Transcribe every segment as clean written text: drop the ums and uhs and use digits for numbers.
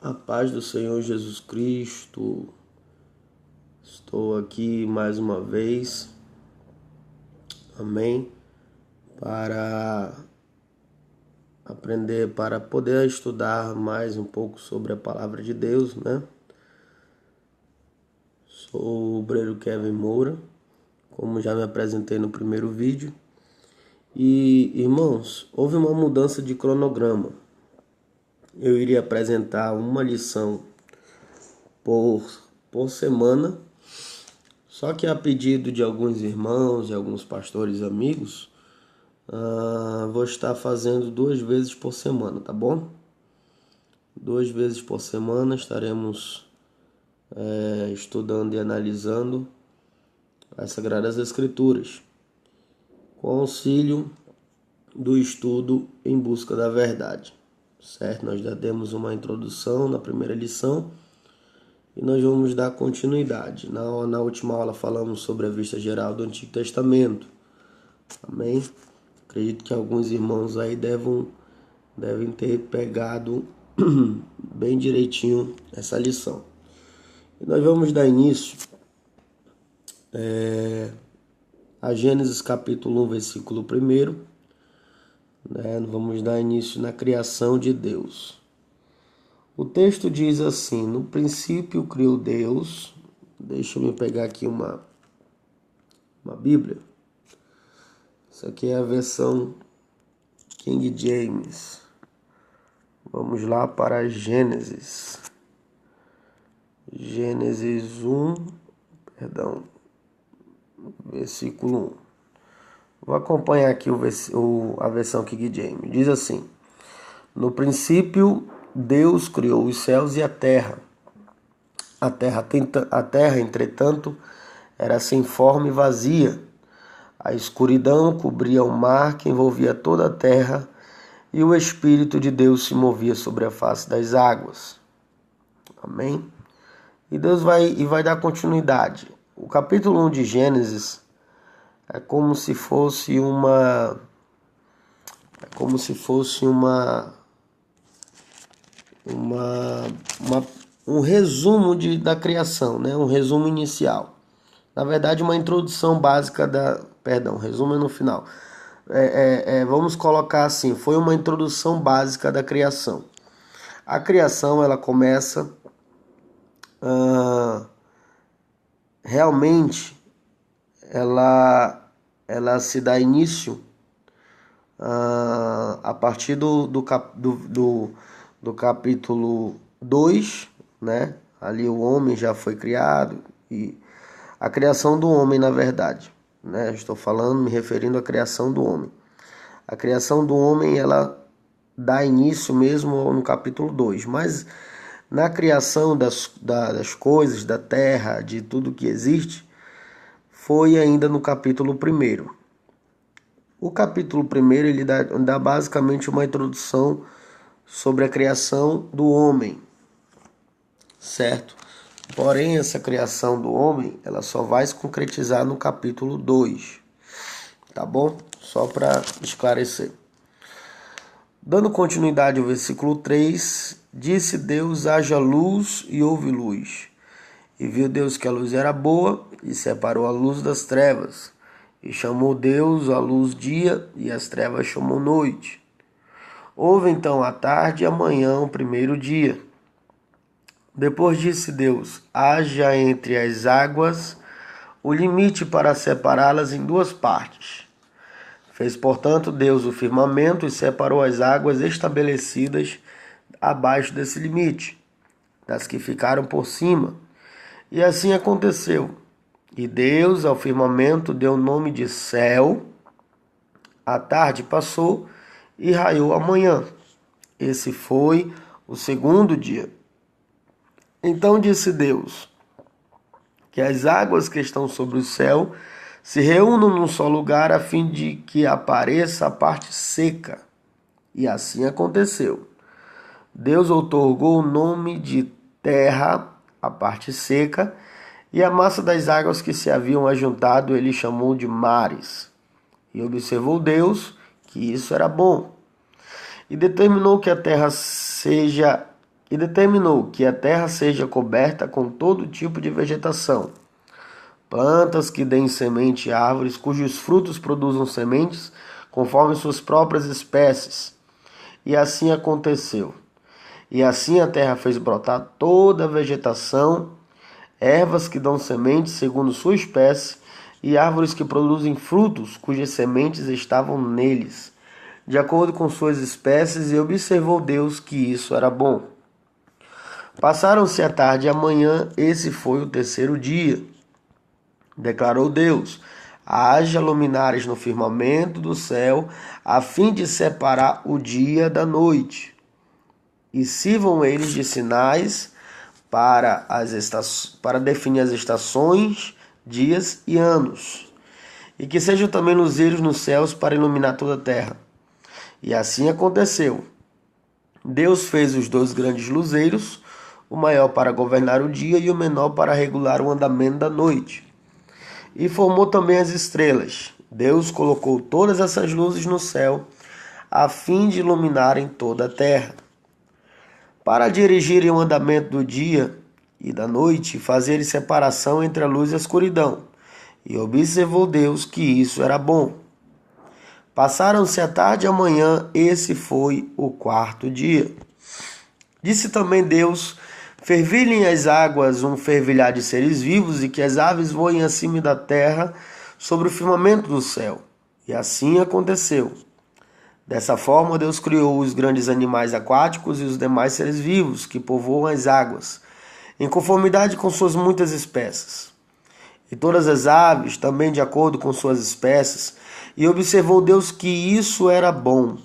A paz do Senhor Jesus Cristo. Estou aqui mais uma vez, amém, para aprender, para poder estudar mais um pouco sobre a palavra de Deus, né? Sou o obreiro Kevin Moura, como já me apresentei no primeiro vídeo. E, irmãos, houve uma mudança de cronograma. Eu iria apresentar uma lição por semana. Só que a pedido de alguns irmãos e alguns pastores amigos, vou estar fazendo 2 vezes por semana, tá bom? 2 vezes por semana estaremos estudando e analisando as Sagradas Escrituras, com auxílio do estudo em busca da verdade, certo? Nós já demos uma introdução na primeira lição, e nós vamos dar continuidade. Na última aula falamos sobre a vista geral do Antigo Testamento. Amém? Acredito que alguns irmãos aí devem ter pegado bem direitinho essa lição. E nós vamos dar início a Gênesis capítulo 1, versículo 1. Vamos dar início na criação de Deus. O texto diz assim: no princípio criou Deus. Deixa eu pegar aqui uma Bíblia. Isso aqui é a versão King James. Vamos lá para Gênesis. Gênesis 1, versículo 1. Vou acompanhar aqui a versão King James. Diz assim: no princípio Deus criou os céus e a terra. A terra, entretanto, era sem forma e vazia. A escuridão cobria o mar que envolvia toda a terra, e o Espírito de Deus se movia sobre a face das águas. Amém? E Deus vai dar continuidade. O capítulo 1 de Gênesis é como se fosse um resumo da criação, né? Um resumo inicial. Na verdade, uma introdução básica resumo é no final. Vamos colocar assim, foi uma introdução básica da criação. A criação, ela começa realmente, ela se dá início a partir do capítulo 2, né? Ali o homem já foi criado, e a criação do homem, na verdade, né? Estou me referindo à criação do homem. A criação do homem, ela dá início mesmo no capítulo 2, mas na criação das coisas, da terra, de tudo que existe, foi ainda no capítulo 1. O capítulo 1 ele dá basicamente uma introdução sobre a criação do homem, certo? Porém, essa criação do homem, ela só vai se concretizar no capítulo 2, tá bom? Só para esclarecer. Dando continuidade ao versículo 3, disse Deus: haja luz, e houve luz. E viu Deus que a luz era boa, e separou a luz das trevas. E chamou Deus a luz dia, e as trevas chamou noite. Houve então a tarde e a manhã, o primeiro dia. Depois disse Deus: haja entre as águas o limite para separá-las em 2 partes. Fez, portanto, Deus o firmamento e separou as águas estabelecidas abaixo desse limite, das que ficaram por cima. E assim aconteceu. E Deus ao firmamento deu o nome de céu. A tarde passou e raiou a manhã. Esse foi o segundo dia. Então disse Deus: que as águas que estão sobre o céu se reúnam num só lugar, a fim de que apareça a parte seca. E assim aconteceu. Deus outorgou o nome de terra à parte seca, e a massa das águas que se haviam ajuntado ele chamou de mares. E observou Deus que isso era bom. E determinou que a terra seja E determinou que a terra seja coberta com todo tipo de vegetação, plantas que deem semente e árvores cujos frutos produzam sementes conforme suas próprias espécies. E assim aconteceu. E assim a terra fez brotar toda a vegetação, ervas que dão sementes segundo sua espécie, e árvores que produzem frutos cujas sementes estavam neles, de acordo com suas espécies, e observou Deus que isso era bom. Passaram-se a tarde e a manhã, esse foi o terceiro dia. Declarou Deus: haja luminares no firmamento do céu, a fim de separar o dia da noite, e sirvam eles de sinais para definir as estações, dias e anos, e que sejam também luzeiros nos céus para iluminar toda a terra. E assim aconteceu. Deus fez os dois grandes luzeiros, o maior para governar o dia e o menor para regular o andamento da noite. E formou também as estrelas. Deus colocou todas essas luzes no céu, a fim de iluminarem toda a terra, para dirigirem o andamento do dia e da noite, e fazerem separação entre a luz e a escuridão. E observou Deus que isso era bom. Passaram-se a tarde e a manhã, esse foi o quarto dia. Disse também Deus: fervilhem as águas um fervilhar de seres vivos, e que as aves voem acima da terra sobre o firmamento do céu. E assim aconteceu. Dessa forma, Deus criou os grandes animais aquáticos e os demais seres vivos que povoam as águas, em conformidade com suas muitas espécies. E todas as aves, também de acordo com suas espécies, e observou Deus que isso era bom.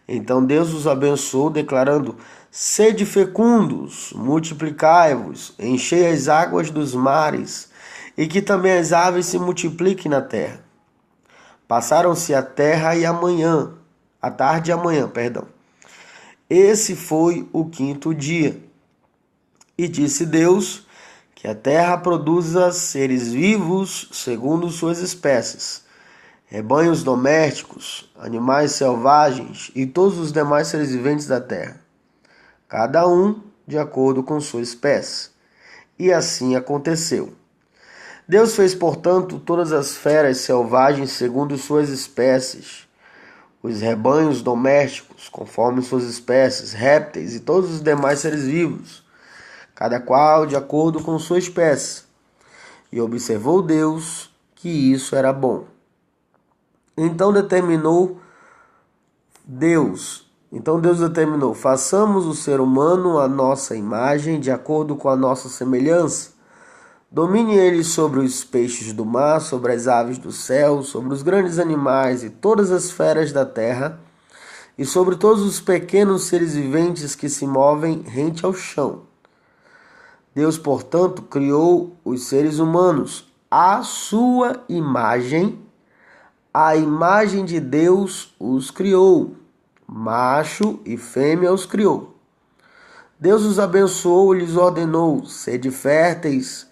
Então Deus os abençoou, declarando: sede fecundos, multiplicai-vos, enchei as águas dos mares, e que também as aves se multipliquem na terra. Passaram-se a tarde e a manhã, perdão. Esse foi o quinto dia. E disse Deus: que a terra produza seres vivos segundo suas espécies, rebanhos domésticos, animais selvagens e todos os demais seres viventes da terra, cada um de acordo com sua espécie. E assim aconteceu. Deus fez, portanto, todas as feras selvagens segundo suas espécies, os rebanhos domésticos conforme suas espécies, répteis e todos os demais seres vivos, cada qual de acordo com sua espécie. E observou Deus que isso era bom. Então Deus determinou: façamos o ser humano à nossa imagem, de acordo com a nossa semelhança. Domine ele sobre os peixes do mar, sobre as aves do céu, sobre os grandes animais e todas as feras da terra, e sobre todos os pequenos seres viventes que se movem rente ao chão. Deus, portanto, criou os seres humanos à sua imagem. A imagem de Deus os criou, macho e fêmea os criou. Deus os abençoou e lhes ordenou: sede férteis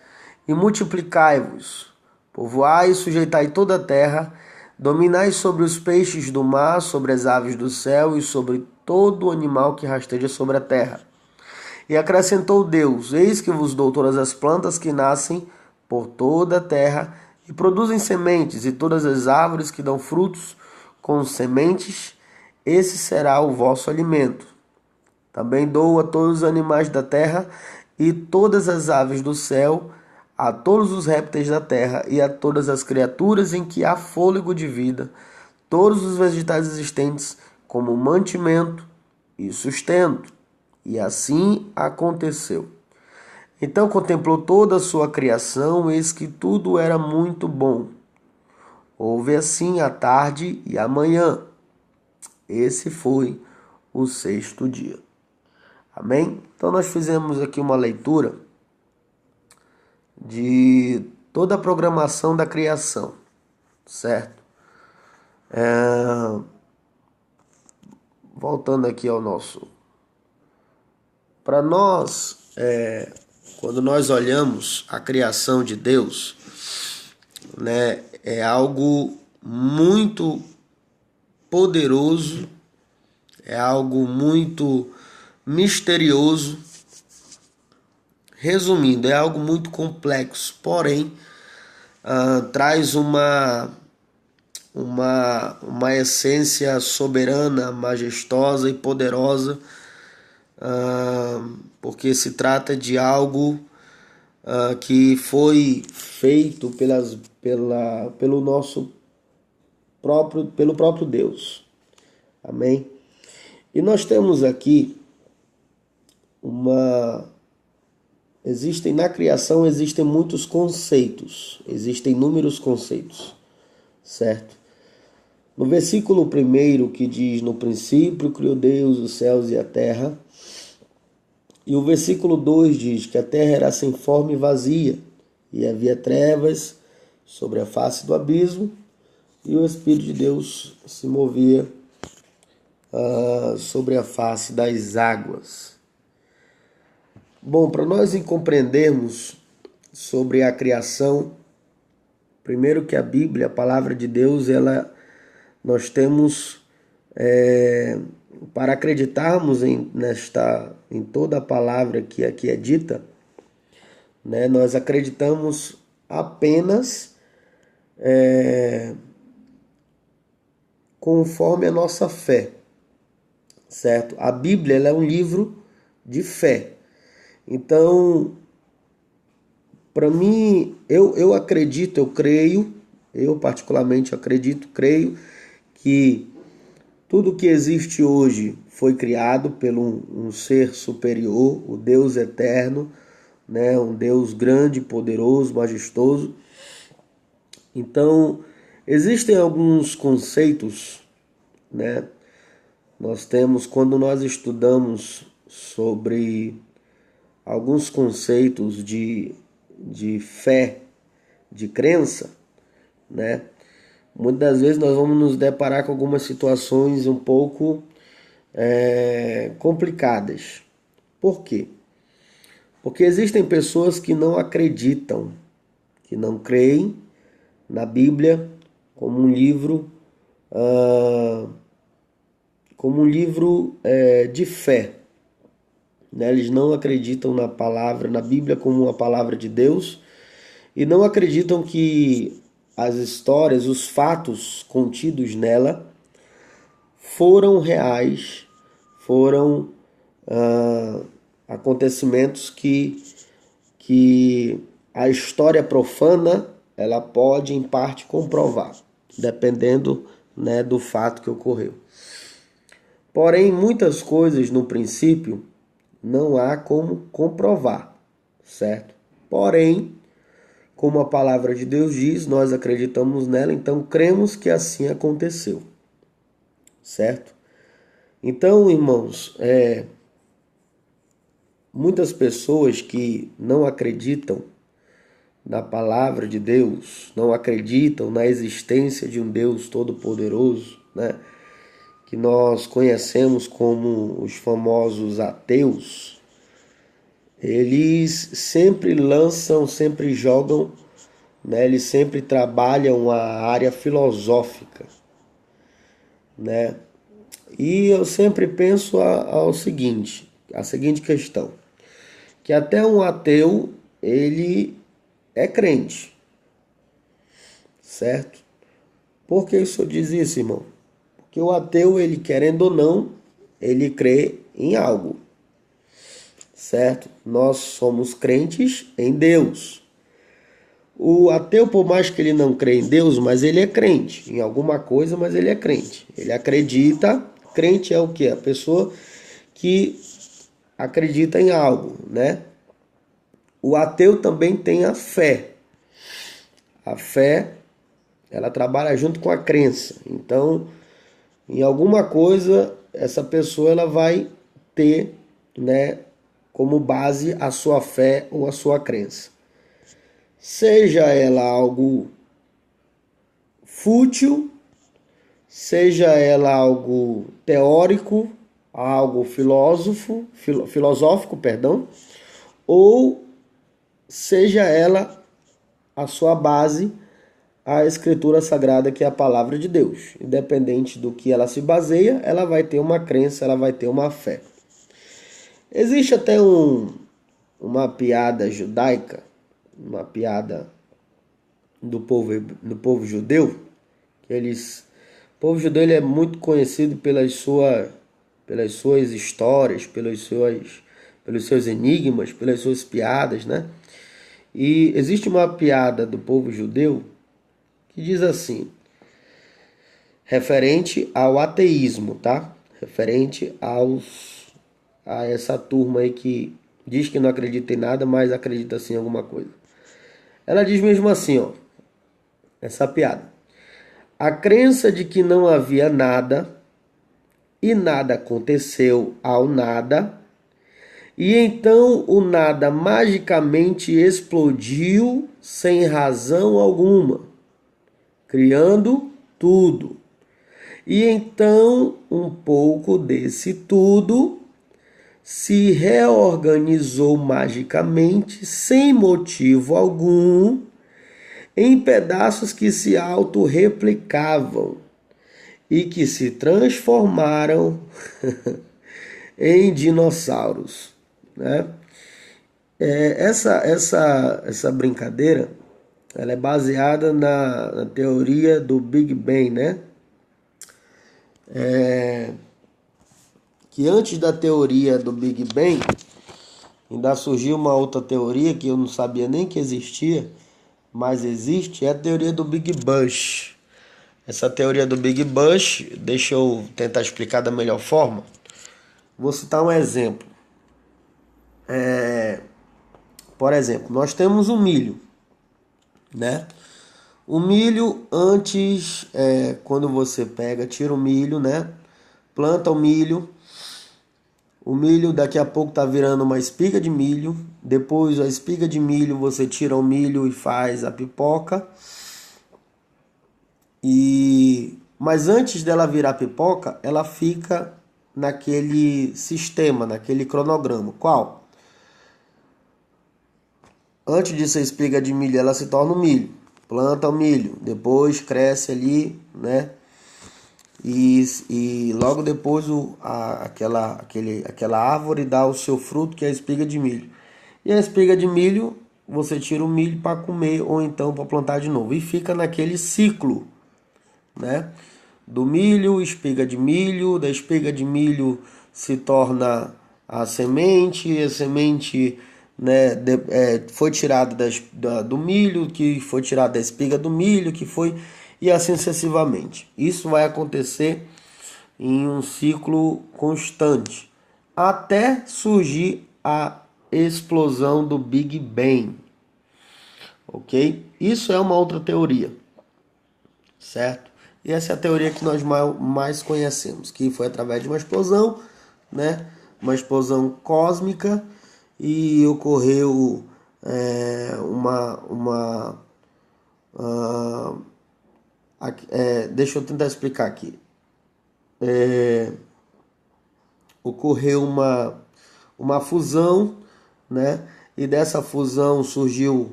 e multiplicai-vos, povoai e sujeitai toda a terra, dominai sobre os peixes do mar, sobre as aves do céu e sobre todo o animal que rasteja sobre a terra. E acrescentou Deus: eis que vos dou todas as plantas que nascem por toda a terra e produzem sementes, e todas as árvores que dão frutos com sementes, esse será o vosso alimento. Também dou a todos os animais da terra e todas as aves do céu, a todos os répteis da terra e a todas as criaturas em que há fôlego de vida, todos os vegetais existentes, como mantimento e sustento. E assim aconteceu. Então contemplou toda a sua criação, eis que tudo era muito bom. Houve assim a tarde e a manhã. Esse foi o sexto dia. Amém? Então nós fizemos aqui uma leitura de toda a programação da criação, certo? Voltando aqui ao nosso... Para nós, quando nós olhamos a criação de Deus, né, é algo muito poderoso, é algo muito misterioso. Resumindo, é algo muito complexo, porém traz uma essência soberana, majestosa e poderosa, porque se trata de algo que foi feito pelo próprio Deus. Amém? E nós temos aqui na criação existem muitos conceitos, existem inúmeros conceitos, certo? No versículo 1 que diz: no princípio criou Deus os céus e a terra. E o versículo 2 diz que a terra era sem forma e vazia, e havia trevas sobre a face do abismo, e o Espírito de Deus se movia sobre a face das águas. Bom, para nós compreendermos sobre a criação, primeiro que a Bíblia, a palavra de Deus, nós temos, para acreditarmos em toda a palavra que aqui é dita, né, nós acreditamos apenas conforme a nossa fé, certo? A Bíblia ela é um livro de fé. Então, para mim, eu acredito, eu creio, eu particularmente acredito, creio que tudo que existe hoje foi criado por um ser superior, o Deus eterno, né? Um Deus grande, poderoso, majestoso. Então, existem alguns conceitos, né? Nós temos, quando nós estudamos sobre alguns conceitos de fé, de crença, né? Muitas das vezes nós vamos nos deparar com algumas situações um pouco complicadas. Por quê? Porque existem pessoas que não acreditam, que não creem na Bíblia como um livro, de fé. Né? Eles não acreditam na Bíblia como uma palavra de Deus, e não acreditam que as histórias, os fatos contidos nela foram reais, foram acontecimentos que a história profana ela pode em parte comprovar, dependendo, né, do fato que ocorreu. Porém, muitas coisas no princípio não há como comprovar, certo? Porém, como a palavra de Deus diz, nós acreditamos nela, então cremos que assim aconteceu, certo? Então, irmãos, muitas pessoas que não acreditam na palavra de Deus, não acreditam na existência de um Deus todo-poderoso, né? Que nós conhecemos como os famosos ateus, eles sempre lançam, sempre jogam, né? Eles sempre trabalham a área filosófica, né? E eu sempre penso a seguinte questão, que até um ateu, ele é crente, certo? Por que isso diz isso, irmão? Porque o ateu, ele querendo ou não, ele crê em algo, certo? Nós somos crentes em Deus. O ateu, por mais que ele não crê em Deus, mas ele é crente em alguma coisa, mas ele é crente. Ele acredita. Crente é o quê? A pessoa que acredita em algo, né? O ateu também tem a fé. A fé, ela trabalha junto com a crença. Então, em alguma coisa, essa pessoa ela vai ter, né, como base a sua fé ou a sua crença. Seja ela algo fútil, seja ela algo teórico, algo filosófico, ou seja ela a sua base, a Escritura Sagrada, que é a palavra de Deus. Independente do que ela se baseia, ela vai ter uma crença, ela vai ter uma fé. Existe até uma piada judaica, uma piada do povo judeu, que o povo judeu ele é muito conhecido pelas suas histórias, pelos seus enigmas, pelas suas piadas, né? E existe uma piada do povo judeu que diz assim, referente ao ateísmo, tá? Referente a essa turma aí que diz que não acredita em nada, mas acredita sim em alguma coisa. Ela diz mesmo assim, ó, essa piada. A crença de que não havia nada e nada aconteceu ao nada, e então o nada magicamente explodiu sem razão alguma, criando tudo. E então um pouco desse tudo se reorganizou magicamente, sem motivo algum, em pedaços que se autorreplicavam e que se transformaram em dinossauros, né? Essa brincadeira ela é baseada na teoria do Big Bang, né? Que antes da teoria do Big Bang ainda surgiu uma outra teoria que eu não sabia nem que existia, mas existe, é a teoria do Big Bang. Essa teoria do Big Bang, deixa eu tentar explicar da melhor forma. Vou citar um exemplo. Por exemplo, nós temos o milho, né? O milho antes, quando você pega, tira o milho, né? Planta o milho daqui a pouco tá virando uma espiga de milho. Depois a espiga de milho você tira o milho e faz a pipoca. Mas antes dela virar pipoca, ela fica naquele sistema, naquele cronograma. Qual? Antes de ser espiga de milho, ela se torna um milho. Planta o milho, depois cresce ali, né? E logo depois aquela árvore dá o seu fruto, que é a espiga de milho. E a espiga de milho, você tira o milho para comer ou então para plantar de novo. E fica naquele ciclo, né? Do milho, espiga de milho, da espiga de milho se torna a semente, né, foi tirada do milho, que foi tirada da espiga do milho, que foi, e assim sucessivamente. Isso vai acontecer em um ciclo constante, até surgir a explosão do Big Bang, ok? Isso é uma outra teoria, certo? E essa é a teoria que nós mais conhecemos, que foi através de uma explosão, né? Uma explosão cósmica, e ocorreu deixa eu tentar explicar aqui. Ocorreu uma fusão, né? E dessa fusão surgiu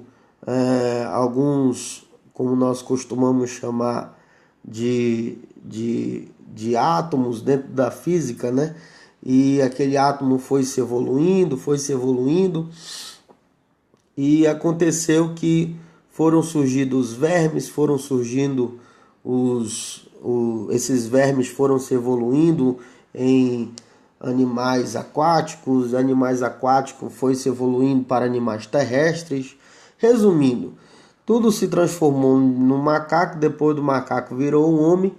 alguns, como nós costumamos chamar, de átomos dentro da física, né? E aquele átomo foi se evoluindo, e aconteceu que foram surgindo os vermes, foram surgindo esses vermes foram se evoluindo em animais aquáticos foi se evoluindo para animais terrestres. Resumindo, tudo se transformou num macaco, depois do macaco virou um homem,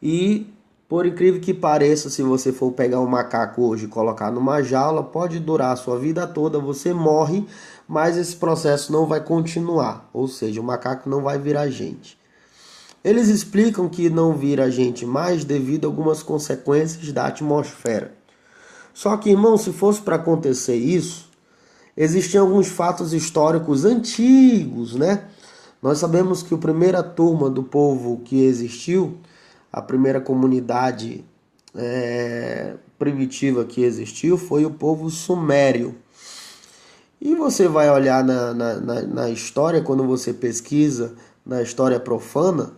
e por incrível que pareça, se você for pegar um macaco hoje e colocar numa jaula, pode durar a sua vida toda, você morre, mas esse processo não vai continuar, ou seja, o macaco não vai virar gente. Eles explicam que não vira gente mais devido a algumas consequências da atmosfera. Só que, irmão, se fosse para acontecer isso, existiam alguns fatos históricos antigos, né? Nós sabemos que a primeira turma do povo que existiu, a primeira comunidade primitiva que existiu, foi o povo sumério. E você vai olhar na história, quando você pesquisa na história profana,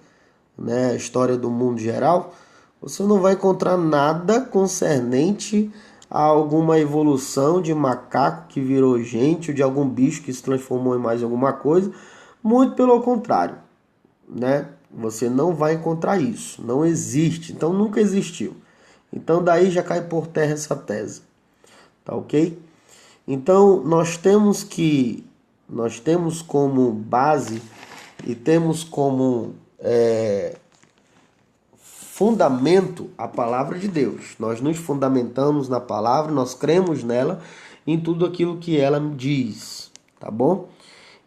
né, a história do mundo geral, você não vai encontrar nada concernente há alguma evolução de macaco que virou gente, ou de algum bicho que se transformou em mais alguma coisa. Muito pelo contrário, né? Você não vai encontrar isso, não existe, então nunca existiu. Então daí já cai por terra essa tese, tá ok? Então nós temos como base e temos como fundamento a palavra de Deus. Nós nos fundamentamos na palavra, nós cremos nela, em tudo aquilo que ela diz, tá bom?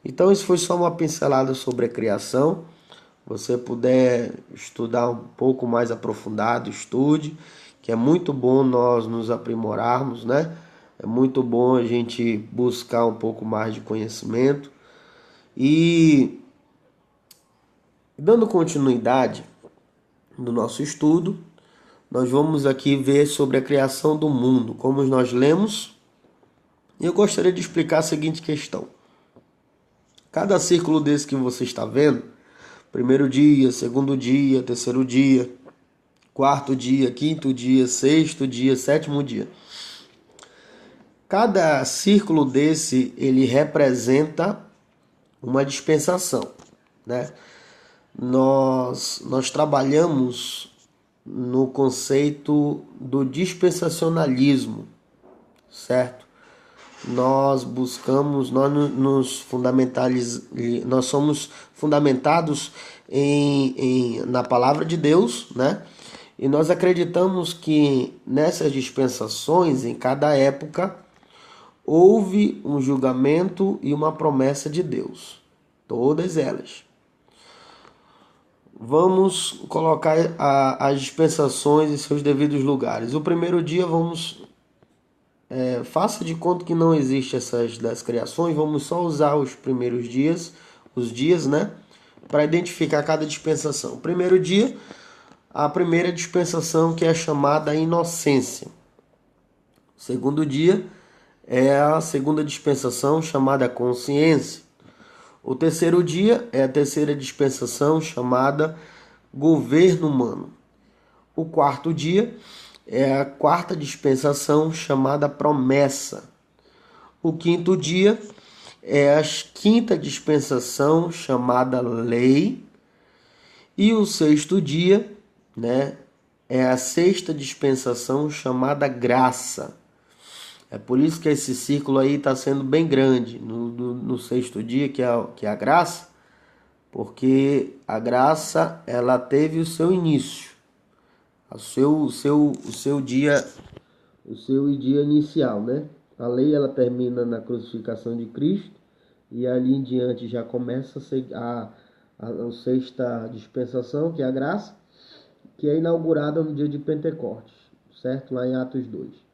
Então isso foi só uma pincelada sobre a criação. Você puder estudar um pouco mais aprofundado, estude, que é muito bom nós nos aprimorarmos, né? É muito bom a gente buscar um pouco mais de conhecimento. E dando continuidade no nosso estudo, nós vamos aqui ver sobre a criação do mundo, como nós lemos. E eu gostaria de explicar a seguinte questão. Cada círculo desse que você está vendo, primeiro dia, segundo dia, terceiro dia, quarto dia, quinto dia, sexto dia, sétimo dia. Cada círculo desse, ele representa uma dispensação, né? Nós trabalhamos no conceito do dispensacionalismo, certo? Nós buscamos, nós somos fundamentados na palavra de Deus, né? E nós acreditamos que nessas dispensações, em cada época, houve um julgamento e uma promessa de Deus. Todas elas. Vamos colocar as dispensações em seus devidos lugares. O primeiro dia faça de conta que não existe essas das criações, vamos só usar os primeiros dias, os dias, né? Para identificar cada dispensação. O primeiro dia, a primeira dispensação que é chamada inocência. O segundo dia é a segunda dispensação chamada consciência. O terceiro dia é a terceira dispensação chamada governo humano. O quarto dia é a quarta dispensação chamada promessa. O quinto dia é a quinta dispensação chamada lei. E o sexto dia, né, é a sexta dispensação chamada graça. É por isso que esse círculo aí está sendo bem grande no sexto dia, que é a graça, porque a graça ela teve o seu início, o seu dia inicial, né? A lei ela termina na crucificação de Cristo e ali em diante já começa a sexta dispensação, que é a graça, que é inaugurada no dia de Pentecostes, certo? Lá em Atos 2.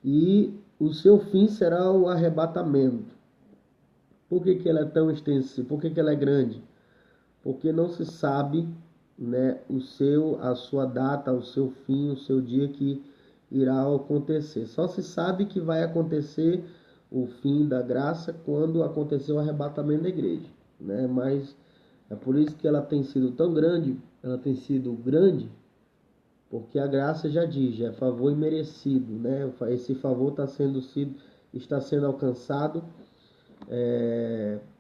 E o seu fim será o arrebatamento. Por que ela é tão extensiva? Por que ela é grande? Porque não se sabe, né, a sua data, o seu fim, o seu dia que irá acontecer. Só se sabe que vai acontecer o fim da graça quando acontecer o arrebatamento da igreja, né? Mas é por isso que ela tem sido tão grande, ela tem sido grande, porque a graça já diz, já é favor imerecido, né? Esse favor está sendo alcançado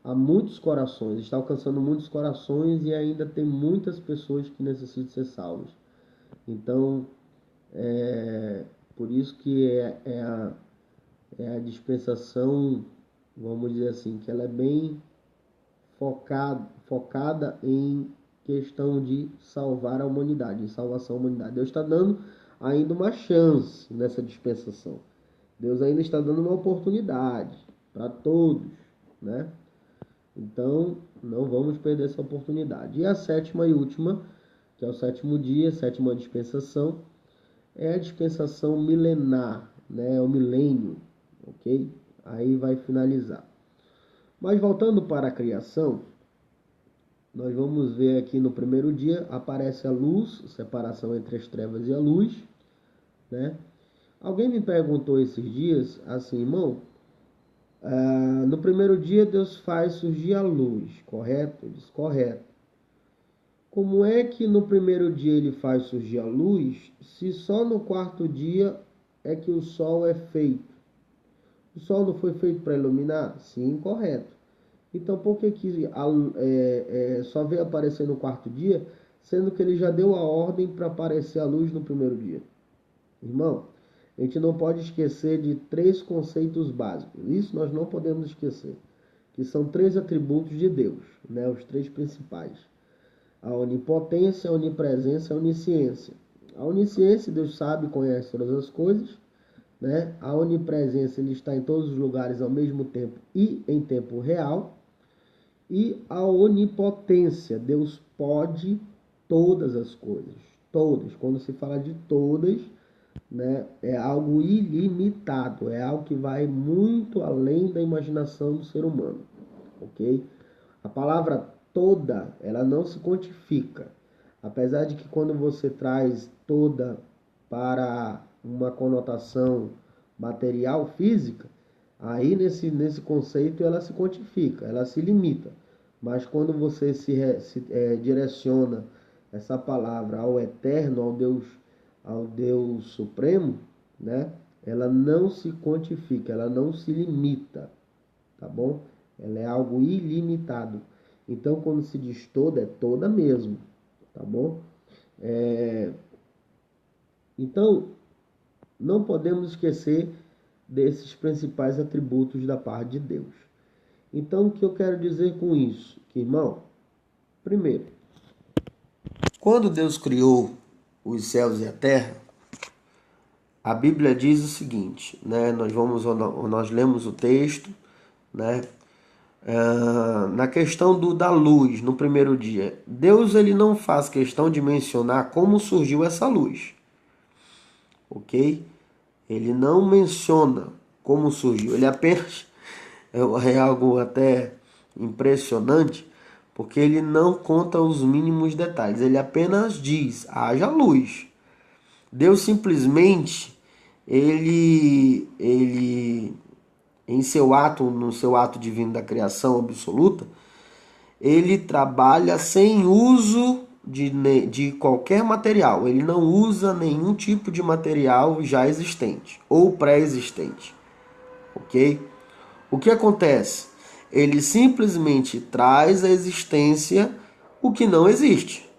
a muitos corações, está alcançando muitos corações e ainda tem muitas pessoas que necessitam ser salvas. Então, por isso que é a dispensação, vamos dizer assim, que ela é bem focada em questão de salvar a humanidade, em salvação à humanidade. Deus está dando ainda uma chance nessa dispensação. Deus ainda está dando uma oportunidade para todos, né? Então, não vamos perder essa oportunidade. E a sétima e última, que é o sétimo dia, sétima dispensação, é a dispensação milenar, né? É o milênio, ok? Aí vai finalizar. Mas voltando para a criação, nós vamos ver aqui no primeiro dia, aparece a luz, separação entre as trevas e a luz, né? Alguém me perguntou esses dias, assim, irmão, no primeiro dia Deus faz surgir a luz, correto? Eu disse, correto. Como é que no primeiro dia ele faz surgir a luz, se só no quarto dia é que o sol é feito? O sol não foi feito para iluminar? Sim, correto. Então por que só veio aparecer no quarto dia, sendo que ele já deu a ordem para aparecer a luz no primeiro dia? Irmão, a gente não pode esquecer de 3 conceitos básicos. Isso nós não podemos esquecer. Que são 3 atributos de Deus, né? Os 3 principais. A onipotência, a onipresença e a onisciência. A onisciência, Deus sabe e conhece todas as coisas, né? A onipresença, ele está em todos os lugares ao mesmo tempo e em tempo real. E a onipotência, Deus pode todas as coisas. Todas. Quando se fala de todas, né, é algo ilimitado, é algo que vai muito além da imaginação do ser humano, ok? A palavra toda, ela não se quantifica, apesar de que quando você traz toda para uma conotação material, física, aí nesse conceito ela se quantifica, ela se limita, mas quando você direciona essa palavra ao eterno, ao Deus Supremo, né? Ela não se quantifica, ela não se limita, tá bom? Ela é algo ilimitado. Então, quando se diz toda, é toda mesmo, tá bom? Então, não podemos esquecer desses principais atributos da parte de Deus. Então, o que eu quero dizer com isso? Que, irmão, primeiro, quando Deus criou os céus e a terra, a Bíblia diz o seguinte, né? Nós lemos o texto, né? Na questão da luz, no primeiro dia, Deus ele não faz questão de mencionar como surgiu essa luz, ok? Ele não menciona como surgiu, ele apenas, é algo até impressionante, porque ele não conta os mínimos detalhes, ele apenas diz, haja luz. Deus simplesmente, ele no seu ato divino da criação absoluta, ele trabalha sem uso de qualquer material. Ele não usa nenhum tipo de material já existente ou pré-existente, ok? O que acontece? Ele simplesmente traz à existência o que não existe.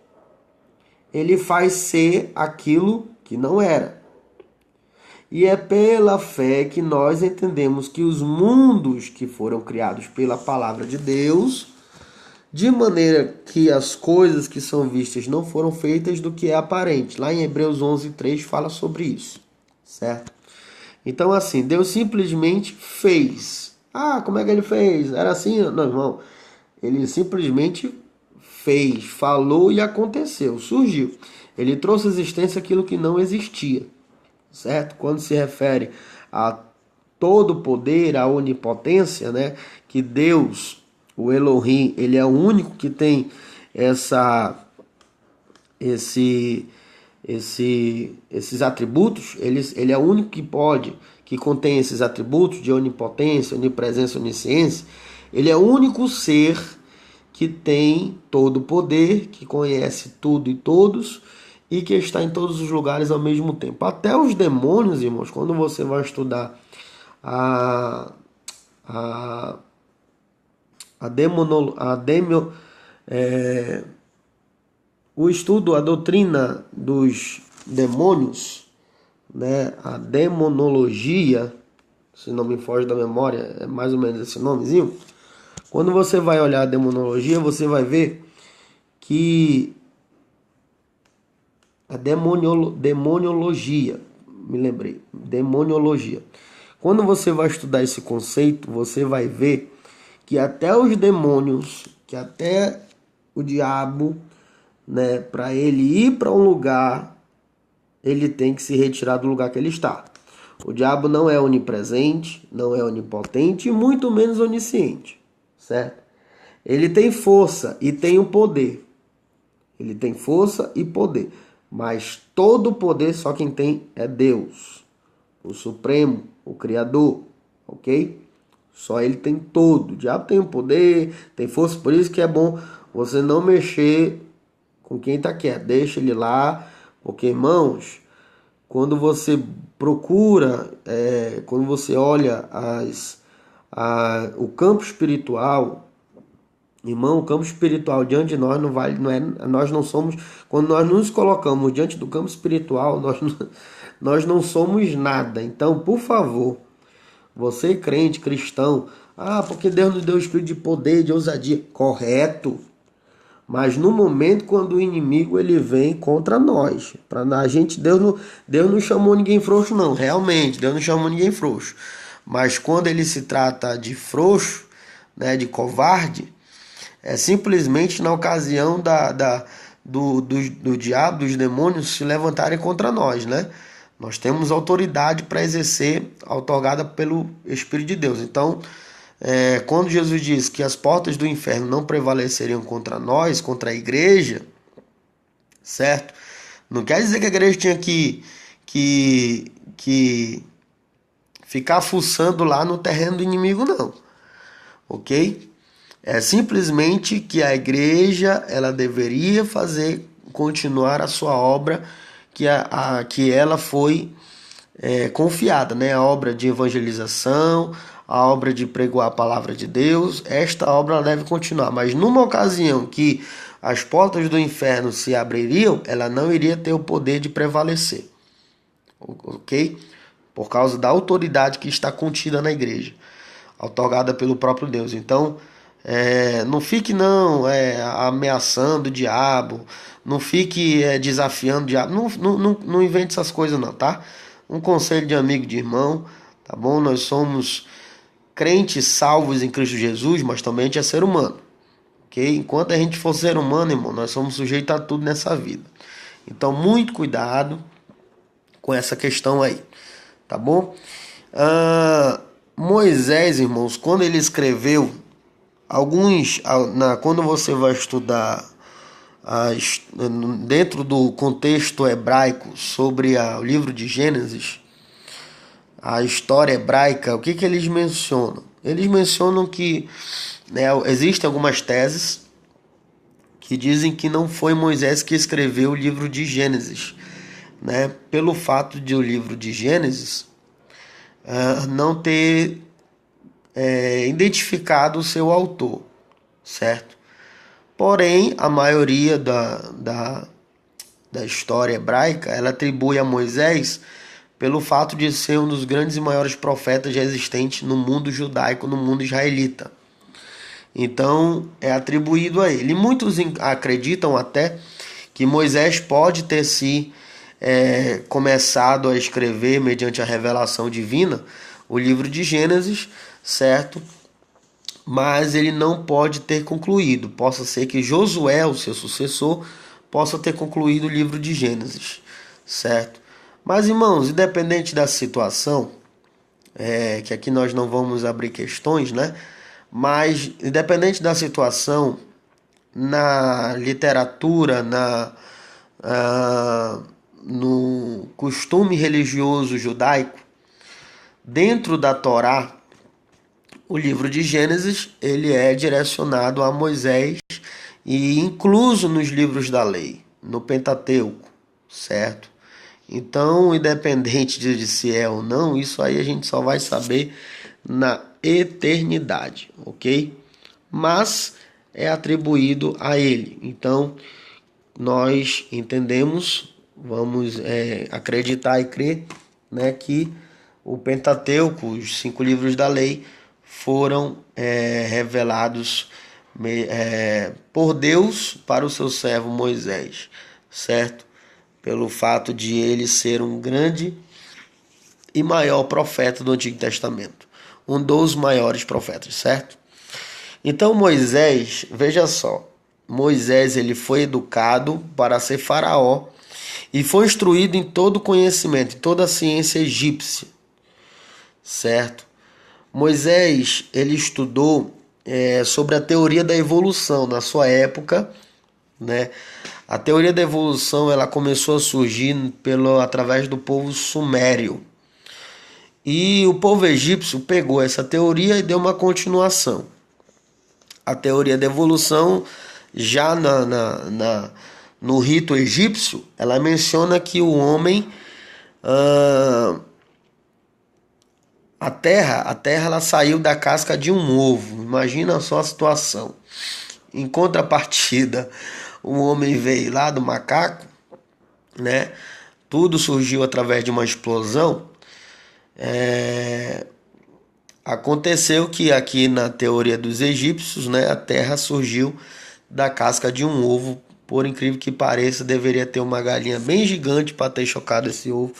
Ele faz ser aquilo que não era. E é pela fé que nós entendemos que os mundos que foram criados pela palavra de Deus, de maneira que as coisas que são vistas não foram feitas do que é aparente. Lá em Hebreus 11:3 fala sobre isso, certo? Então assim, Deus simplesmente fez. Ah, como é que ele fez? Era assim? Não, irmão. Ele simplesmente fez, falou e aconteceu, surgiu. Ele trouxe à existência aquilo que não existia, certo? Quando se refere a todo o poder, a onipotência, né? Que Deus, o Elohim, ele é o único que tem esses atributos. Ele é o único que contém esses atributos de onipotência, onipresença, onisciência. Ele é o único ser que tem todo o poder, que conhece tudo e todos e que está em todos os lugares ao mesmo tempo. Até os demônios, irmãos, quando você vai estudar o estudo, a doutrina dos demônios, né, a demonologia, se não me foge da memória, é mais ou menos esse nomezinho. Quando você vai olhar a demonologia, você vai ver que a demoniologia, me lembrei, demoniologia. Quando você vai estudar esse conceito, você vai ver que até os demônios, que até o diabo, né, para ele ir para um lugar, ele tem que se retirar do lugar que ele está. O diabo não é onipresente, não é onipotente e muito menos onisciente, certo? Ele tem força e tem o poder. Ele tem força e poder, mas todo o poder só quem tem é Deus, o Supremo, o Criador, ok? Só ele tem todo. O diabo tem o poder, tem força, por isso que é bom você não mexer com quem está quieto. Deixa ele lá, porque, irmãos, quando você procura, quando você olha o campo espiritual, irmão, o campo espiritual diante de nós não vale, nós não somos, quando nós nos colocamos diante do campo espiritual, nós não somos nada. Então, por favor, você crente, cristão, porque Deus nos deu o espírito de poder, de ousadia, correto. Mas no momento quando o inimigo ele vem contra nós, para a gente, Deus não chamou ninguém frouxo não, realmente, Deus não chamou ninguém frouxo. Mas quando ele se trata de frouxo, né, de covarde, é simplesmente na ocasião do diabo, dos demônios se levantarem contra nós, né? Nós temos autoridade para exercer, outorgada pelo Espírito de Deus. Então, quando Jesus diz que as portas do inferno não prevaleceriam contra nós, contra a igreja, certo? Não quer dizer que a igreja tinha que ficar fuçando lá no terreno do inimigo, não. Ok? É simplesmente que a igreja ela deveria continuar a sua obra que ela foi confiada, né? A obra de evangelização, a obra de pregoar a palavra de Deus, esta obra ela deve continuar. Mas numa ocasião que as portas do inferno se abririam, ela não iria ter o poder de prevalecer, ok? Por causa da autoridade que está contida na igreja, outorgada pelo próprio Deus. Então, não fique ameaçando o diabo, não fique desafiando o diabo, não invente essas coisas não, tá? Um conselho de amigo, de irmão, tá bom? Nós somos crentes salvos em Cristo Jesus, mas também a gente é ser humano, ok? Enquanto a gente for ser humano, irmão, nós somos sujeitos a tudo nessa vida. Então, muito cuidado com essa questão aí, tá bom? Moisés, irmãos, quando ele escreveu quando você vai estudar dentro do contexto hebraico sobre o livro de Gênesis, a história hebraica, o que eles mencionam? Eles mencionam que existem algumas teses que dizem que não foi Moisés que escreveu o livro de Gênesis, né? Pelo fato de o livro de Gênesis não ter identificado o seu autor, certo? Porém, a maioria da história hebraica ela atribui a Moisés pelo fato de ser um dos grandes e maiores profetas já existentes no mundo judaico, no mundo israelita. Então, é atribuído a ele. E muitos acreditam até que Moisés pode ter começado a escrever, mediante a revelação divina, o livro de Gênesis, certo? Mas ele não pode ter concluído. Possa ser que Josué, o seu sucessor, possa ter concluído o livro de Gênesis, certo? Mas, irmãos, independente da situação, que aqui nós não vamos abrir questões, né? Mas, independente da situação, na literatura, no costume religioso judaico, dentro da Torá, o livro de Gênesis ele é direcionado a Moisés e incluso nos livros da lei, no Pentateuco, certo? Então, independente de se é ou não, isso aí a gente só vai saber na eternidade, ok? Mas é atribuído a ele. Então, nós entendemos, vamos acreditar e crer, né, que o Pentateuco, os 5 livros da lei, foram revelados por Deus para o seu servo Moisés, certo? Pelo fato de ele ser um grande e maior profeta do Antigo Testamento, um dos maiores profetas, certo? Então Moisés, veja só, Moisés ele foi educado para ser faraó e foi instruído em todo o conhecimento, em toda a ciência egípcia, certo? Moisés ele estudou sobre a teoria da evolução na sua época, né? A teoria da evolução ela começou a surgir através do povo sumério. E o povo egípcio pegou essa teoria e deu uma continuação. A teoria da evolução, já no rito egípcio, ela menciona que o homem, Ah, a terra ela saiu da casca de um ovo. Imagina só a situação. Em contrapartida, o homem veio lá do macaco, né? Tudo surgiu através de uma explosão. Aconteceu que aqui na teoria dos egípcios, né, a terra surgiu da casca de um ovo. Por incrível que pareça, deveria ter uma galinha bem gigante para ter chocado esse ovo,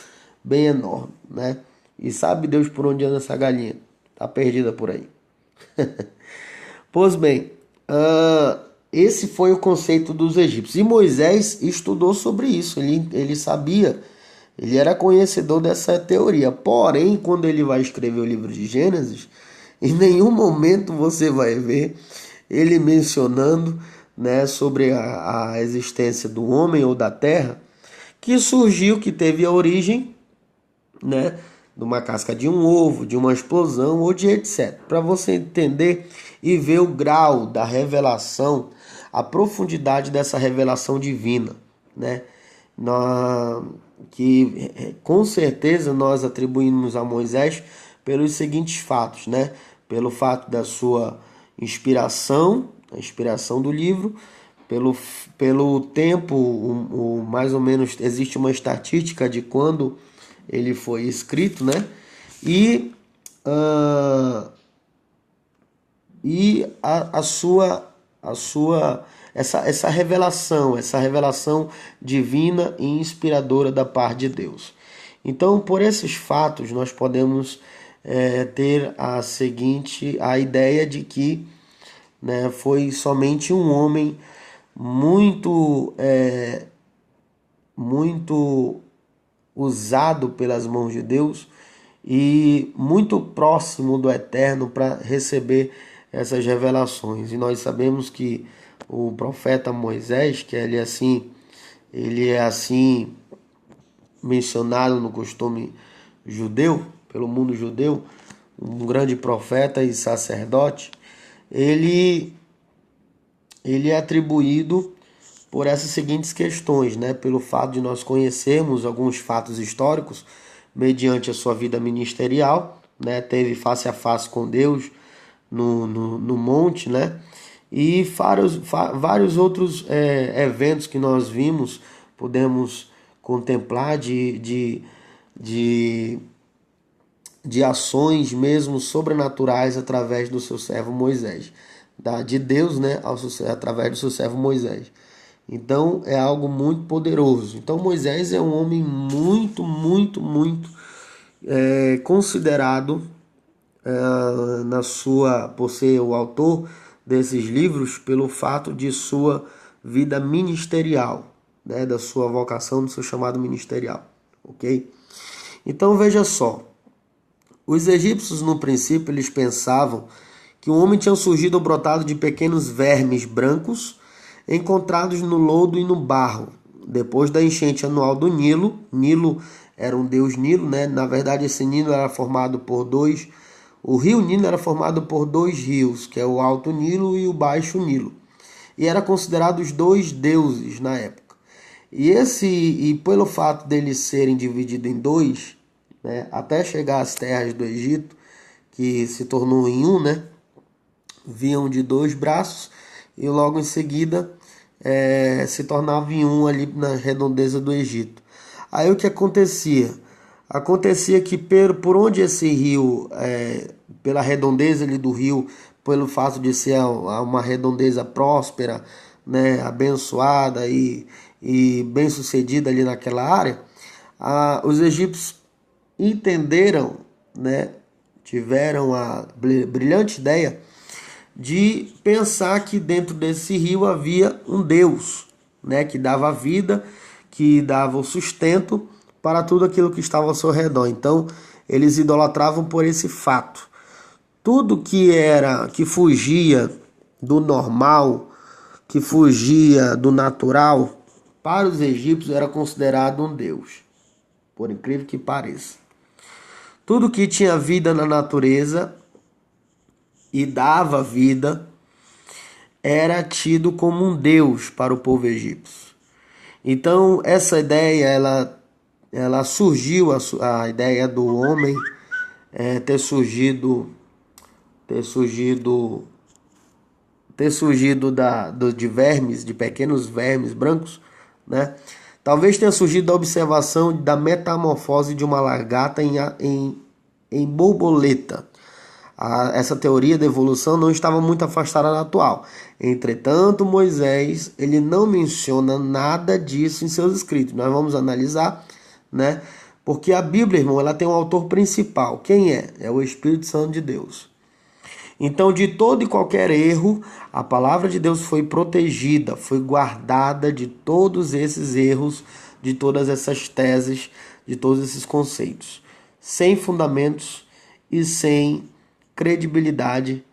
bem enorme, né? E sabe Deus por onde anda essa galinha? Tá perdida por aí. Pois bem, esse foi o conceito dos egípcios. E Moisés estudou sobre isso, ele sabia, ele era conhecedor dessa teoria. Porém, quando ele vai escrever o livro de Gênesis, em nenhum momento você vai ver ele mencionando, né, sobre a existência do homem ou da terra, que surgiu, que teve a origem, né, de uma casca de um ovo, de uma explosão ou de etc. Para você entender e ver o grau da revelação, a profundidade dessa revelação divina, né? Que com certeza nós atribuímos a Moisés pelos seguintes fatos, né? Pelo fato da sua inspiração, a inspiração do livro, pelo tempo, mais ou menos existe uma estatística de quando ele foi escrito, né? E, uh, essa revelação divina e inspiradora da parte de Deus. Então, por esses fatos, nós podemos ter a ideia de que, né, foi somente um homem muito usado pelas mãos de Deus e muito próximo do Eterno para receber essas revelações. E nós sabemos que o profeta Moisés, que ele é assim mencionado no costume judeu, pelo mundo judeu, um grande profeta e sacerdote, ele é atribuído por essas seguintes questões, né? Pelo fato de nós conhecermos alguns fatos históricos mediante a sua vida ministerial, né? Teve face a face com Deus no monte, né? E vários outros eventos que nós vimos, podemos contemplar de ações mesmo sobrenaturais através do seu servo Moisés, de Deus, né, através do seu servo Moisés. Então é algo muito poderoso. Então Moisés é um homem muito, muito, muito considerado por ser o autor desses livros pelo fato de sua vida ministerial, né, da sua vocação, do seu chamado ministerial, ok? Então veja só, os egípcios no princípio eles pensavam que o homem tinha surgido ou brotado de pequenos vermes brancos encontrados no lodo e no barro, depois da enchente anual do Nilo. Nilo era um deus Nilo, né? Na verdade esse Nilo era formado por o rio Nilo era formado por dois rios, que é o Alto Nilo e o Baixo Nilo. E era considerado os dois deuses na época. E pelo fato deles serem divididos em dois, né, até chegar às terras do Egito, que se tornou em um, né, vinham de dois braços e logo em seguida se tornava em um ali na redondeza do Egito. Aí o que acontecia? Acontecia que por onde esse rio, pela redondeza ali do rio, pelo fato de ser uma redondeza próspera, né, abençoada e bem sucedida ali naquela área, os egípcios entenderam, né, tiveram a brilhante ideia de pensar que dentro desse rio havia um Deus, né, que dava vida, que dava o sustento para tudo aquilo que estava ao seu redor. Então, eles idolatravam por esse fato. Tudo que fugia do normal, que fugia do natural, para os egípcios era considerado um Deus, por incrível que pareça. Tudo que tinha vida na natureza e dava vida era tido como um Deus para o povo egípcio. Então, essa ideia, ela ela surgiu, a ideia do homem ter surgido, ter surgido, ter surgido de vermes, de pequenos vermes brancos, né? Talvez tenha surgido da observação da metamorfose de uma lagarta em borboleta. Essa teoria da evolução não estava muito afastada da atual. Entretanto, Moisés ele não menciona nada disso em seus escritos. Nós vamos analisar, né? Porque a Bíblia, irmão, ela tem um autor principal. Quem é? É o Espírito Santo de Deus. Então, de todo e qualquer erro, a palavra de Deus foi protegida, foi guardada de todos esses erros, de todas essas teses, de todos esses conceitos, sem fundamentos e sem credibilidade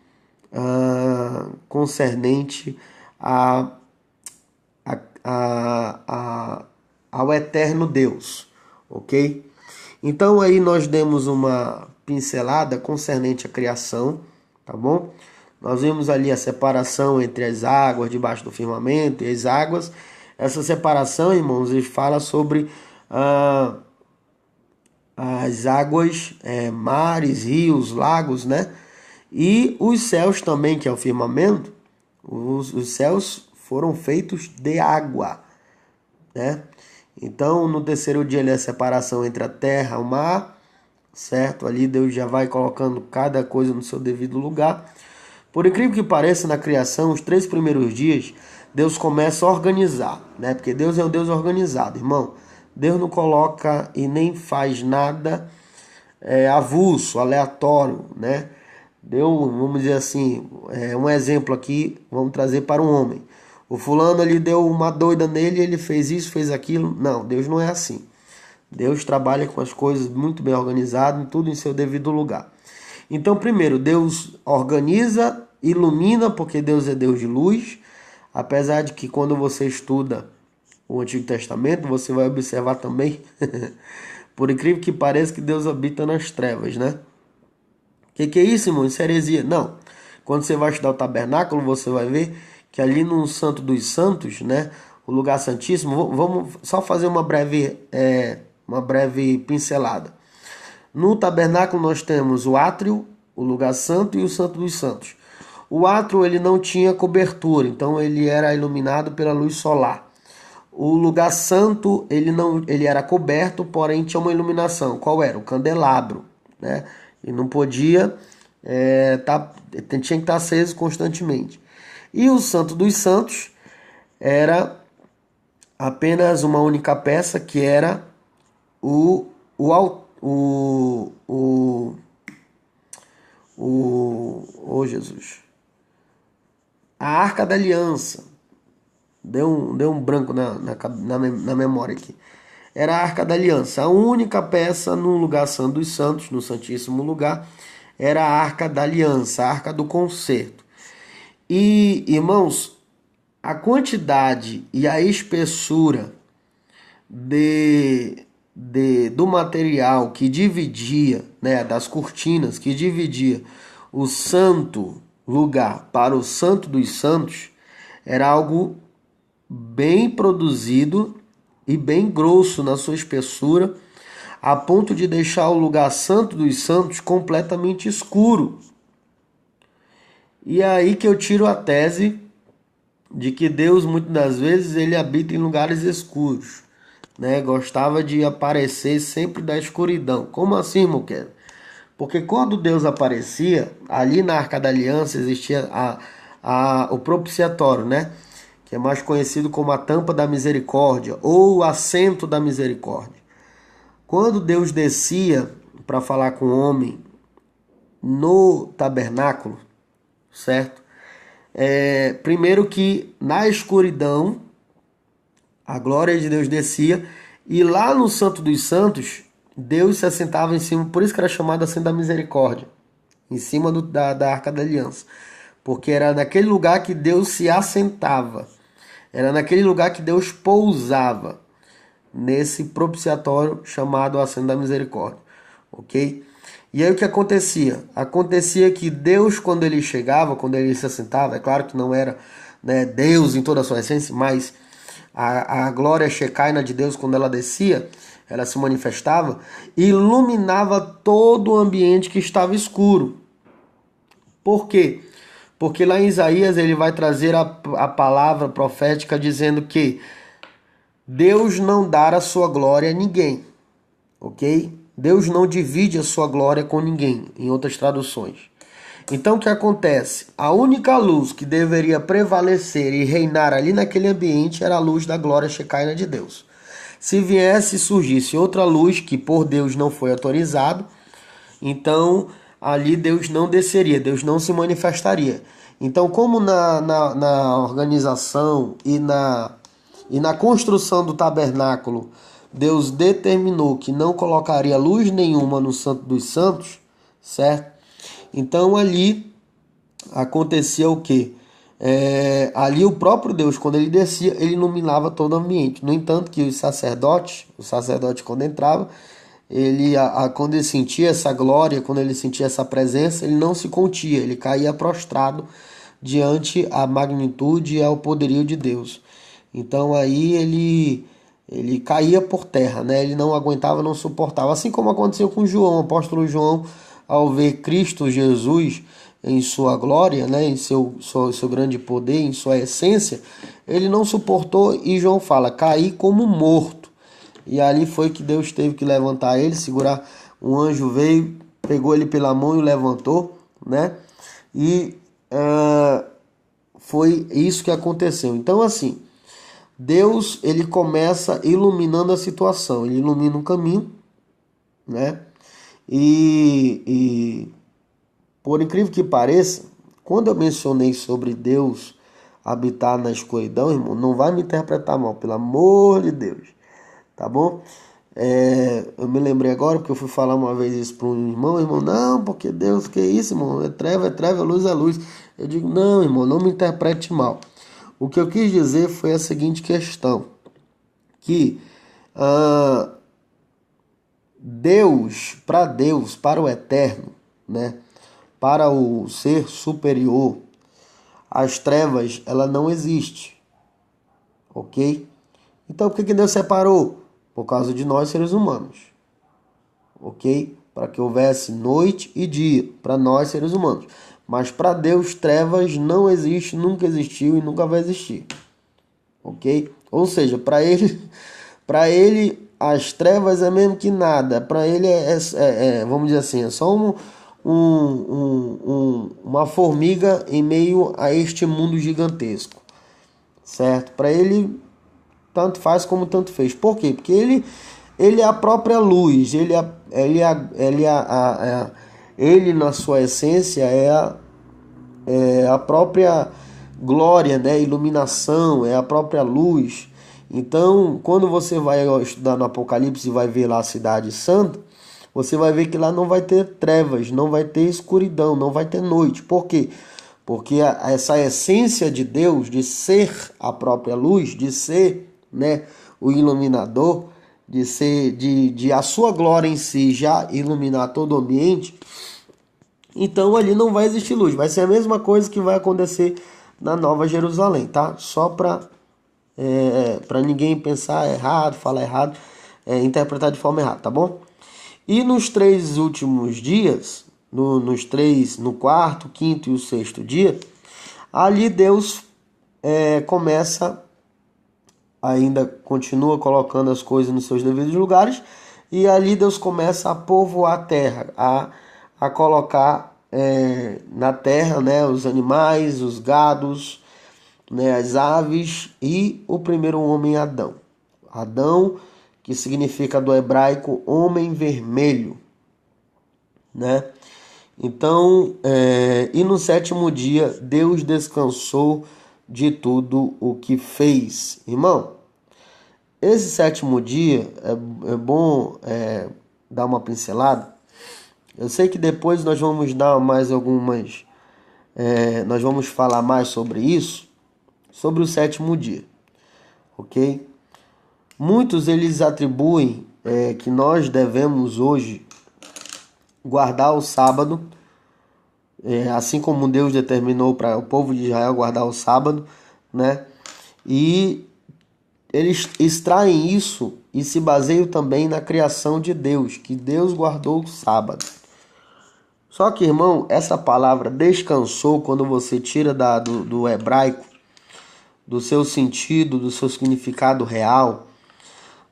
concernente a, ao eterno Deus, ok? Então aí nós demos uma pincelada concernente à criação, tá bom? Nós vimos ali a separação entre as águas debaixo do firmamento e as águas. Essa separação, irmãos, ele fala sobre as águas, mares, rios, lagos, né? E os céus também, que é o firmamento, os céus foram feitos de água, né? Então, no terceiro dia, ali, a separação entre a terra e o mar, certo? Ali Deus já vai colocando cada coisa no seu devido lugar. Por incrível que pareça, na criação, os 3 primeiros dias, Deus começa a organizar, né? Porque Deus é um Deus organizado, irmão. Deus não coloca e nem faz nada avulso, aleatório, né? Deu, vamos dizer assim, um exemplo aqui, vamos trazer para um homem. O fulano ali deu uma doida nele, ele fez isso, fez aquilo. Não, Deus não é assim. Deus trabalha com as coisas muito bem organizadas, tudo em seu devido lugar. Então, primeiro, Deus organiza, ilumina, porque Deus é Deus de luz. Apesar de que quando você estuda o Antigo Testamento, você vai observar também, por incrível que pareça, que Deus habita nas trevas, né? Que é isso, irmão? Isso é heresia. Não. Quando você vai estudar o tabernáculo, você vai ver que ali no Santo dos Santos, né, o lugar santíssimo, vamos só fazer uma breve pincelada. No tabernáculo nós temos o átrio, o lugar santo e o Santo dos Santos. O átrio ele não tinha cobertura, então ele era iluminado pela luz solar. O lugar santo ele era coberto, porém tinha uma iluminação. Qual era? O candelabro, né? E não podia tinha que estar aceso constantemente. E o Santo dos Santos era apenas uma única peça, que era Jesus, a Arca da Aliança. Deu um branco na memória aqui. Era a Arca da Aliança. A única peça no lugar santo dos santos, no Santíssimo Lugar, era a Arca da Aliança, a Arca do Concerto. E, irmãos, a quantidade e a espessura do material que dividia, né, das cortinas, que dividia o santo lugar para o Santo dos Santos, era algo bem produzido e bem grosso na sua espessura, a ponto de deixar o lugar santo dos santos completamente escuro. E é aí que eu tiro a tese de que Deus, muitas das vezes, ele habita em lugares escuros, né? Gostava de aparecer sempre da escuridão. Como assim, irmão? Porque quando Deus aparecia, ali na Arca da Aliança existia o propiciatório, né? Que é mais conhecido como a tampa da misericórdia ou o assento da misericórdia. Quando Deus descia para falar com o homem no tabernáculo, certo? Primeiro que na escuridão a glória de Deus descia, e lá no Santo dos Santos Deus se assentava em cima, por isso que era chamado assento da misericórdia, em cima da Arca da Aliança, porque era naquele lugar que Deus se assentava, era naquele lugar que Deus pousava, nesse propiciatório chamado assento da misericórdia, ok? E aí o que acontecia? Acontecia que Deus, quando ele chegava, quando ele se assentava, é claro que não era, né, Deus em toda a sua essência, mas a glória shekinah de Deus, quando ela descia, ela se manifestava e iluminava todo o ambiente que estava escuro. Por quê? Porque lá em Isaías ele vai trazer a palavra profética dizendo que Deus não dá a sua glória a ninguém, ok? Deus não divide a sua glória com ninguém, em outras traduções. Então o que acontece? A única luz que deveria prevalecer e reinar ali naquele ambiente era a luz da glória shekinah de Deus. Se viesse e surgisse outra luz que por Deus não foi autorizado, então ali Deus não desceria, Deus não se manifestaria. Então, como na organização e na construção do tabernáculo, Deus determinou que não colocaria luz nenhuma no Santo dos Santos, certo? Então ali acontecia o quê? Ali o próprio Deus, quando ele descia, ele iluminava todo o ambiente. No entanto, que o sacerdote quando entrava, quando ele sentia essa glória, quando ele sentia essa presença, ele não se contia, ele caía prostrado diante a magnitude e ao poderio de Deus. Então aí ele caía por terra, né? Ele não aguentava, não suportava. Assim como aconteceu com João, o apóstolo João, ao ver Cristo Jesus em sua glória, né? Em seu grande poder, em sua essência, ele não suportou e João fala, caí como morto. E ali foi que Deus teve que levantar ele, segurar. Um anjo veio, pegou ele pela mão e o levantou, né? E foi isso que aconteceu. Então, assim, Deus, ele começa iluminando a situação, ele ilumina o caminho, né? E por incrível que pareça, quando eu mencionei sobre Deus habitar na escuridão, irmão, não vai me interpretar mal, pelo amor de Deus, tá bom? Eu me lembrei agora, porque eu fui falar uma vez isso para um irmão, não, porque Deus, que isso, irmão, é treva, é luz é luz. Eu digo, não, irmão, não me interprete mal. O que eu quis dizer foi a seguinte questão, que Deus, para o eterno, né, para o ser superior, as trevas, ela não existe, ok? Então, por que Deus separou? Por causa de nós, seres humanos, ok? Para que houvesse noite e dia, para nós, seres humanos. Mas para Deus, trevas não existe, nunca existiu e nunca vai existir, ok? Ou seja, para ele as trevas é mesmo que nada. Para ele vamos dizer assim, é só uma formiga em meio a este mundo gigantesco, certo? Para ele tanto faz como tanto fez. Por quê? Porque ele é a própria luz, ele na sua essência é a própria glória, né? Iluminação, é a própria luz. Então, quando você vai estudar no Apocalipse e vai ver lá a cidade santa, você vai ver que lá não vai ter trevas, não vai ter escuridão, não vai ter noite. Por quê? Porque essa essência de Deus, de ser a própria luz, de ser, né, o iluminador, de a sua glória em si já iluminar todo o ambiente, então ali não vai existir luz. Vai ser a mesma coisa que vai acontecer na Nova Jerusalém, tá? Só para ninguém pensar errado, falar errado, interpretar de forma errada, tá bom? E nos 3 últimos dias, no quarto, quinto e o sexto dia, ali Deus começa, ainda continua colocando as coisas nos seus devidos lugares, e ali Deus começa a povoar a terra, a colocar na terra, né, os animais, os gados, né, as aves e o primeiro homem Adão. Adão, que significa do hebraico homem vermelho, né? Então, e no 7º dia, Deus descansou de tudo o que fez. Irmão, esse 7º dia é bom dar uma pincelada. Eu sei que depois nós vamos dar mais algumas... nós vamos falar mais sobre isso, sobre o 7º dia, ok? Muitos eles atribuem que nós devemos hoje guardar o sábado, assim como Deus determinou para o povo de Israel guardar o sábado, né? E eles extraem isso e se baseio também na criação de Deus, que Deus guardou o sábado. Só que, irmão, essa palavra descansou, quando você tira do hebraico, do seu sentido, do seu significado real,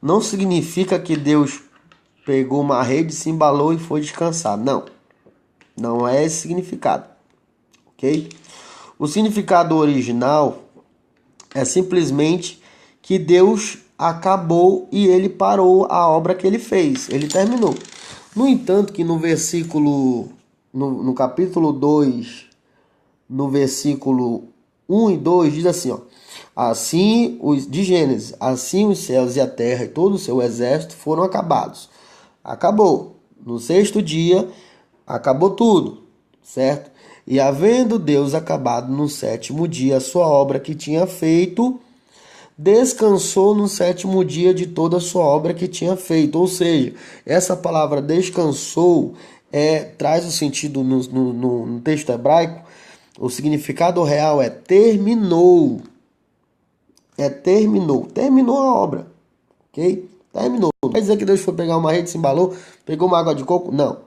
não significa que Deus pegou uma rede, se embalou e foi descansar. Não, não é esse significado, ok? O significado original é simplesmente que Deus acabou e ele parou a obra que ele fez, ele terminou. No entanto, que no versículo, no capítulo 2, no versículo 1 e 2, diz assim, ó: assim, de Gênesis, assim os céus e a terra e todo o seu exército foram acabados. Acabou. No sexto dia, acabou tudo, certo? E havendo Deus acabado no sétimo dia a sua obra que tinha feito, descansou no sétimo dia de toda a sua obra que tinha feito. Ou seja, essa palavra descansou traz o sentido no texto hebraico, o significado real é terminou. Terminou a obra, ok? Terminou. Não quer dizer que Deus foi pegar uma rede, se embalou, pegou uma água de coco, não,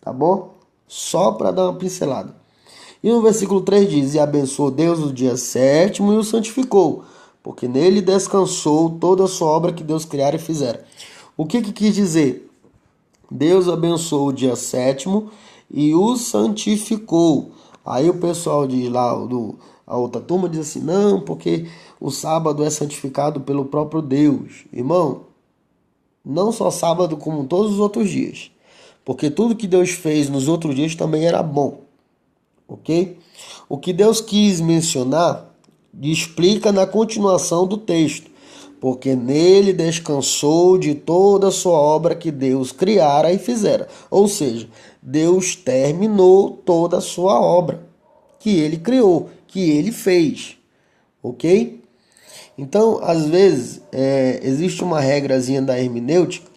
tá bom? Só para dar uma pincelada. E no versículo 3 diz: e abençoou Deus o dia sétimo e o santificou, porque nele descansou toda a sua obra que Deus criara e fizera. O que quis dizer? Deus abençoou o dia sétimo e o santificou. Aí o pessoal de lá, a outra turma, diz assim: não, porque o sábado é santificado pelo próprio Deus. Irmão, não só sábado, como todos os outros dias. Porque tudo que Deus fez nos outros dias também era bom. Ok? O que Deus quis mencionar, explica na continuação do texto. Porque nele descansou de toda a sua obra que Deus criara e fizera. Ou seja, Deus terminou toda a sua obra que ele criou, que ele fez. Ok? Então, às vezes, existe uma regrazinha da hermenêutica,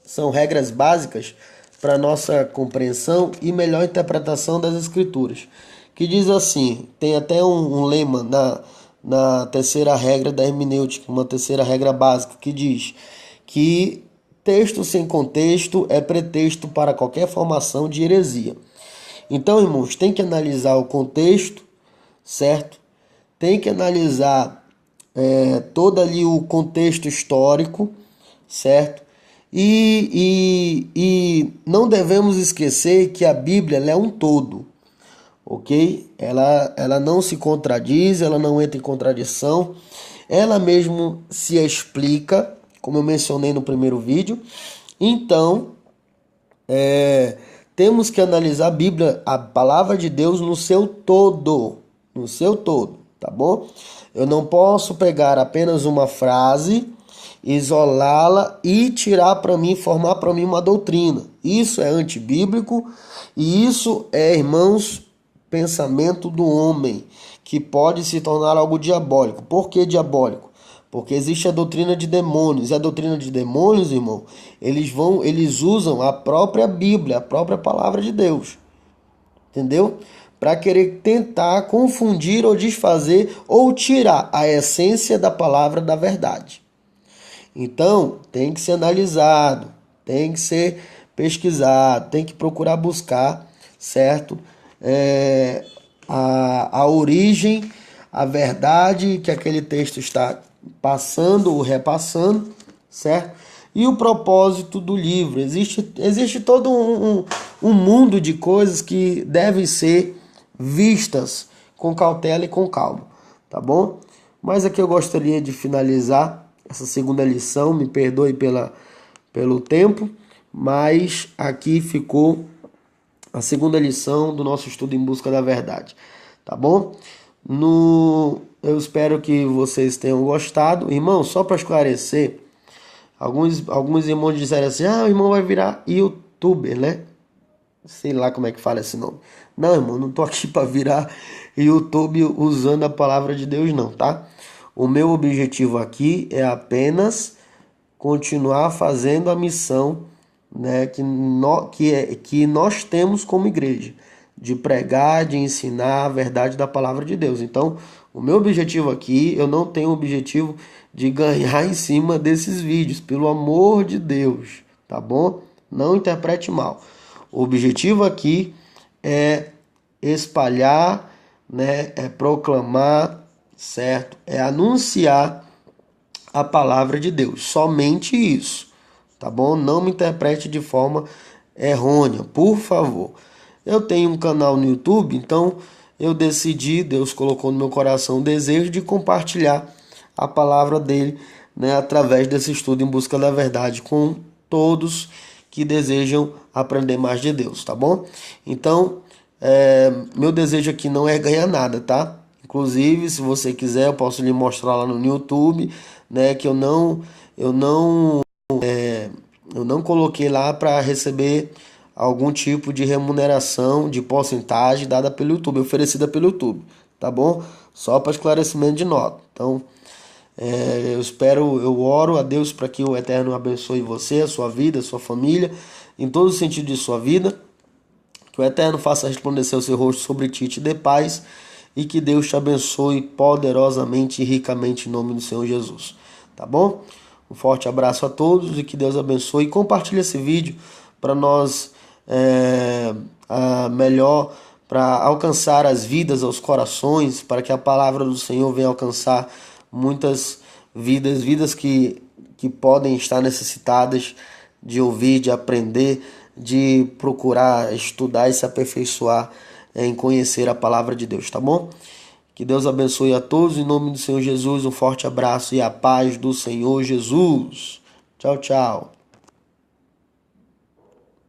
são regras básicas para nossa compreensão e melhor interpretação das escrituras, que diz assim, tem até um lema na terceira regra da hermenêutica, uma terceira regra básica, que diz que texto sem contexto é pretexto para qualquer formação de heresia. Então, irmãos, tem que analisar o contexto, certo? Tem que analisar todo ali o contexto histórico, certo? E não devemos esquecer que a Bíblia ela é um todo, ok? Ela não se contradiz, ela não entra em contradição, ela mesmo se explica, como eu mencionei no primeiro vídeo. Então, temos que analisar a Bíblia, a palavra de Deus no seu todo, tá bom? Eu não posso pegar apenas uma frase, isolá-la e tirar para mim, formar para mim uma doutrina. Isso é antibíblico e isso é, irmãos, pensamento do homem, que pode se tornar algo diabólico. Por que diabólico? Porque existe a doutrina de demônios. E a doutrina de demônios, irmão, eles usam a própria Bíblia, a própria palavra de Deus. Entendeu? Para querer tentar confundir ou desfazer ou tirar a essência da palavra da verdade. Então, tem que ser analisado, tem que ser pesquisado, tem que procurar buscar, certo? A origem, a verdade que aquele texto está passando ou repassando, certo? E o propósito do livro. Existe todo um mundo de coisas que devem ser vistas com cautela e com calma, tá bom? Mas aqui eu gostaria de finalizar essa segunda lição, me perdoe pelo tempo, mas aqui ficou a segunda lição do nosso estudo em busca da verdade, tá bom? Eu espero que vocês tenham gostado. Irmão, só para esclarecer, alguns irmãos disseram assim: o irmão vai virar youtuber, né? Sei lá como é que fala esse nome. Não, irmão, não tô aqui para virar YouTube usando a palavra de Deus, não, tá? O meu objetivo aqui é apenas continuar fazendo a missão, né, que nós temos como igreja, de pregar, de ensinar a verdade da palavra de Deus. Então, O meu objetivo aqui, eu não tenho o objetivo de ganhar em cima desses vídeos, pelo amor de Deus, tá bom? Não interprete mal. O objetivo aqui é espalhar, né? É proclamar, certo? É anunciar a palavra de Deus. Somente isso, tá bom? Não me interprete de forma errônea, por favor. Eu tenho um canal no YouTube, então eu decidi, Deus colocou no meu coração o desejo de compartilhar a palavra dele, né, através desse estudo em busca da verdade com todos que desejam aprender mais de Deus, tá bom? Então, meu desejo aqui não é ganhar nada, tá? Inclusive, se você quiser, eu posso lhe mostrar lá no YouTube, né, que eu não coloquei lá para receber algum tipo de remuneração, de porcentagem dada pelo YouTube, oferecida pelo YouTube, tá bom? Só para esclarecimento de nota. Então, eu oro a Deus para que o Eterno abençoe você, a sua vida, a sua família, em todo o sentido de sua vida, que o Eterno faça resplandecer o seu rosto sobre ti e te dê paz, e que Deus te abençoe poderosamente e ricamente em nome do Senhor Jesus, tá bom? Um forte abraço a todos e que Deus abençoe. E compartilhe esse vídeo para nós melhor, para alcançar as vidas, os corações, para que a palavra do Senhor venha alcançar muitas vidas, vidas que podem estar necessitadas de ouvir, de aprender, de procurar estudar e se aperfeiçoar em conhecer a palavra de Deus, tá bom? Que Deus abençoe a todos em nome do Senhor Jesus. Um forte abraço e a paz do Senhor Jesus. Tchau, tchau.